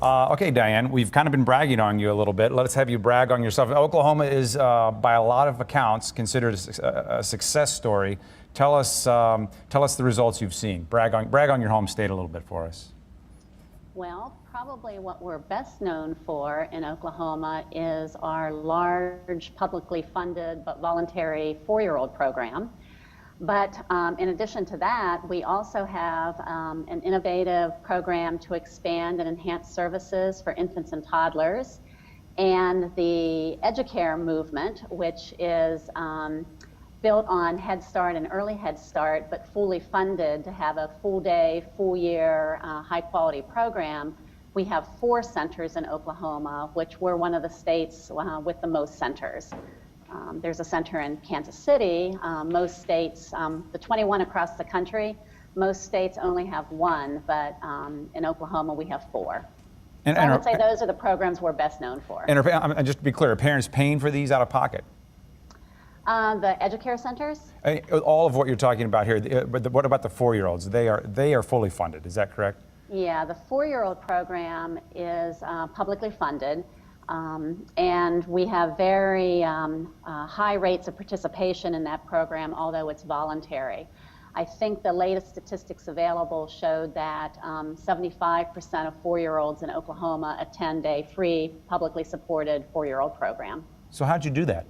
Okay, Diane, we've kind of been bragging on you a little bit. Let's have you brag on yourself. Oklahoma is, by a lot of accounts, considered a success story. Tell us the results you've seen. Brag on your home state a little bit for us. Well, probably what we're best known for in Oklahoma is our large, publicly funded but voluntary 4-year-old program. But in addition to that, we also have an innovative program to expand and enhance services for infants and toddlers, and the EduCare movement, which is built on Head Start and Early Head Start, but fully funded to have a full day, full year, high quality program. We have 4 centers in Oklahoma, which we're one of the states with the most centers. There's a center in Kansas City. Most states, the 21 across the country, most states only have 1, but in Oklahoma we have 4. And I would say those are the programs we're best known for. And just to be clear, are parents paying for these out of pocket? The EduCare centers? All of what you're talking about here, but what about the 4-year-olds? They are fully funded, is that correct? Yeah, the 4-year-old program is publicly funded. And we have very high rates of participation in that program, although it's voluntary. I think the latest statistics available showed that 75% of 4-year-olds in Oklahoma attend a free, publicly supported 4-year-old program. So how'd you do that?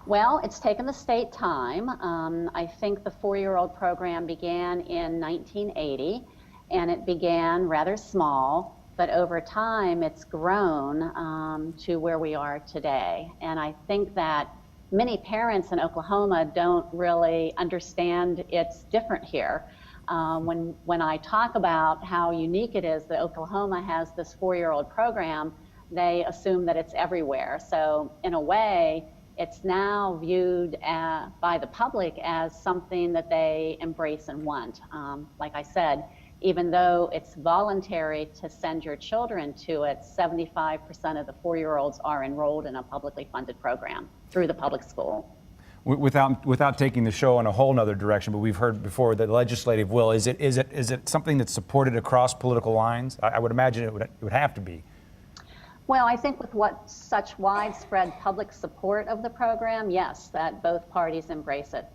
Well, it's taken the state time. I think the 4-year-old program began in 1980, and it began rather small. But over time, it's grown to where we are today. And I think that many parents in Oklahoma don't really understand it's different here. When I talk about how unique it is that Oklahoma has this 4-year-old program, they assume that it's everywhere. So in a way, it's now viewed by the public as something that they embrace and want. Like I said, even though it's voluntary to send your children to it, 75% of the 4-year-olds are enrolled in a publicly funded program through the public school. Without taking the show in a whole nother direction, but we've heard before the legislative will. Is it something that's supported across political lines? I would imagine it would have to be. Well, I think with such widespread public support of the program, yes, that both parties embrace it.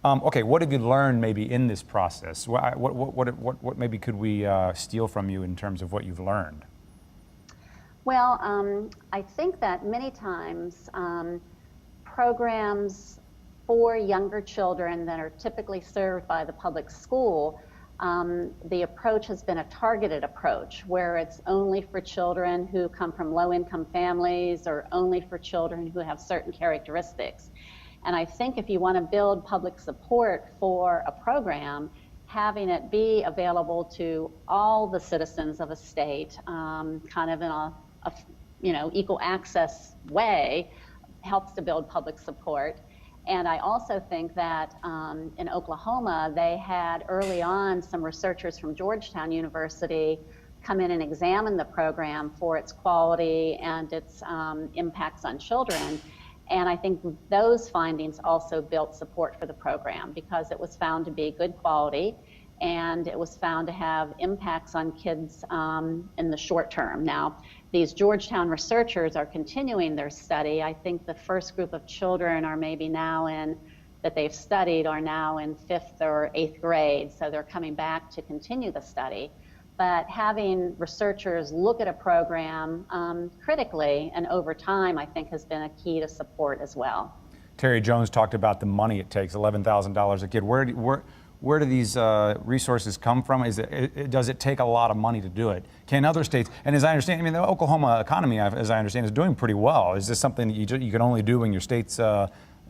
Okay, what have you learned maybe in this process? What maybe could we steal from you in terms of what you've learned? Well, I think that many times programs for younger children that are typically served by the public school, the approach has been a targeted approach where it's only for children who come from low-income families or only for children who have certain characteristics. And I think if you want to build public support for a program, having it be available to all the citizens of a state, kind of in a equal access way, helps to build public support. And I also think that in Oklahoma, they had early on some researchers from Georgetown University come in and examine the program for its quality and its impacts on children. And I think those findings also built support for the program because it was found to be good quality and it was found to have impacts on kids in the short term. Now, these Georgetown researchers are continuing their study. I think the first group of children are maybe now that they've studied are now in 5th or 8th grade, so they're coming back to continue the study. But having researchers look at a program critically and over time, I think, has been a key to support as well. Terry Jones talked about the money it takes, $11,000 a kid. Where do these resources come from? Does it take a lot of money to do it? Can other states, and as I understand, the Oklahoma economy, as I understand, is doing pretty well. Is this something that you can only do when your state's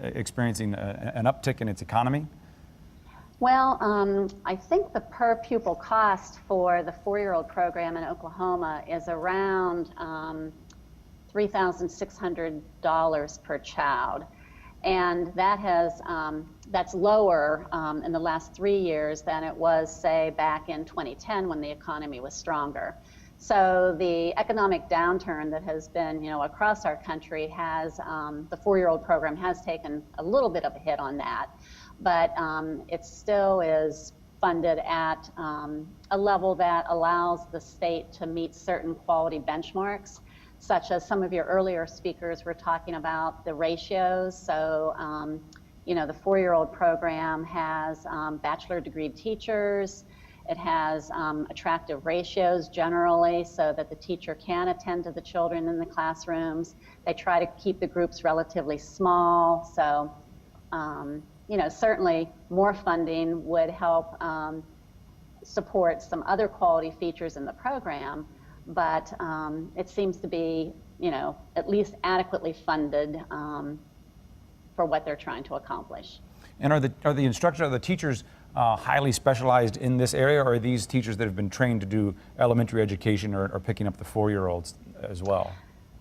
experiencing an uptick in its economy? Well, I think the per pupil cost for the 4-year-old program in Oklahoma is around $3,600 per child. And that's lower in the last 3 years than it was, say, back in 2010 when the economy was stronger. So the economic downturn that has been, across our country has, the 4-year-old program has taken a little bit of a hit on that. But it still is funded at a level that allows the state to meet certain quality benchmarks, such as some of your earlier speakers were talking about the ratios. So, the 4-year-old program has bachelor degree teachers. It has attractive ratios generally so that the teacher can attend to the children in the classrooms. They try to keep the groups relatively small. So, certainly more funding would help support some other quality features in the program, but it seems to be, at least adequately funded for what they're trying to accomplish. And are the instructors, are the teachers highly specialized in this area, or are these teachers that have been trained to do elementary education or picking up the 4-year-olds as well?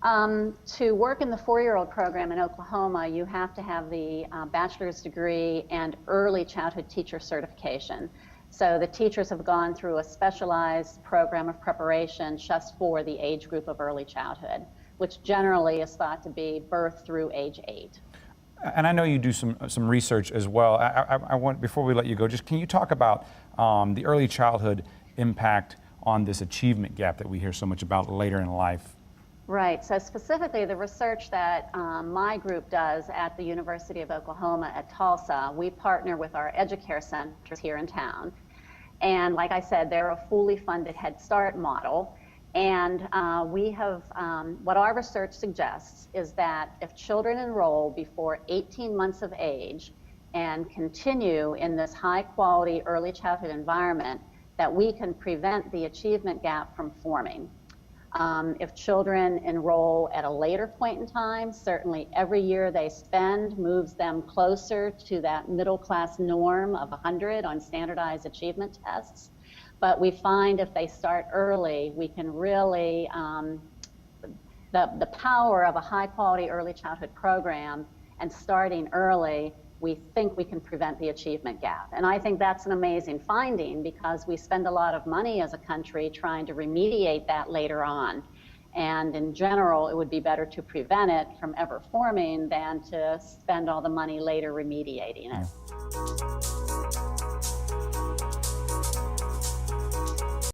To work in the 4-year-old program in Oklahoma, you have to have the bachelor's degree and early childhood teacher certification. So the teachers have gone through a specialized program of preparation just for the age group of early childhood, which generally is thought to be birth through age 8. And I know you do some research as well. I want, before we let you go, just can you talk about the early childhood impact on this achievement gap that we hear so much about later in life? Right. So specifically, the research that my group does at the University of Oklahoma at Tulsa, we partner with our EduCare centers here in town. And like I said, they're a fully funded Head Start model. And we have, what our research suggests is that if children enroll before 18 months of age and continue in this high quality early childhood environment, that we can prevent the achievement gap from forming. If children enroll at a later point in time, certainly every year they spend moves them closer to that middle class norm of 100 on standardized achievement tests. But we find if they start early, we can really, the power of a high quality early childhood program and starting early, we think we can prevent the achievement gap. And I think that's an amazing finding because we spend a lot of money as a country trying to remediate that later on. And in general, it would be better to prevent it from ever forming than to spend all the money later remediating it.